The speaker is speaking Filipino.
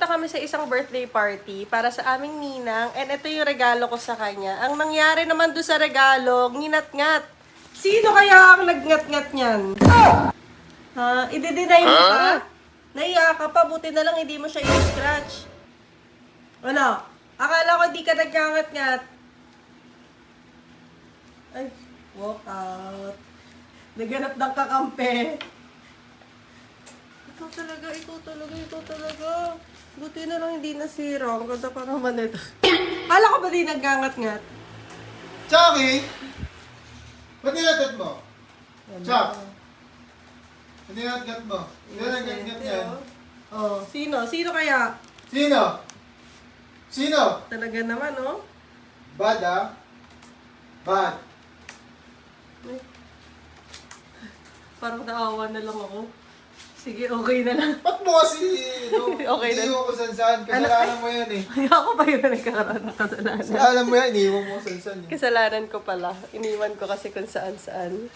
kami sa isang birthday party para sa aming ninang and ito yung regalo ko sa kanya. Ang nangyari naman doon sa regalo, nginat-ngat. Sino kaya ang nagngat-ngat niyan? Ha? I-deny mo pa? Naiya ka pa, buti na lang hindi mo siya i-scratch. Ano? Akala ko di ka nagngangat-ngat. Ay, walk out. Naganap ng kakampi. Ikaw talaga. Buti na lang hindi nasira. Ang ganda pa naman ito. Kala ko ba di nagngangat-ngat? Chucky! Ba't nilagat mo? Chuck! Ba't nilagat mo? Hindi nagat yan. Oh, sino? Sino kaya? Sino? Sino? Talaga naman, oh. Bad ah? Bad. Parang naawa na lang ako. Sige, okay na lang. Ba't mo kasi, no? Okay hindi na. mo ko sansan. Kasalanan mo yan eh. Ay, ako pa yun nagkakaroon ng kasalanan. Kasalanan mo yan, iniwan mo ko sansan eh. Kasalanan ko pala. Iniwan ko kasi kung saan-saan.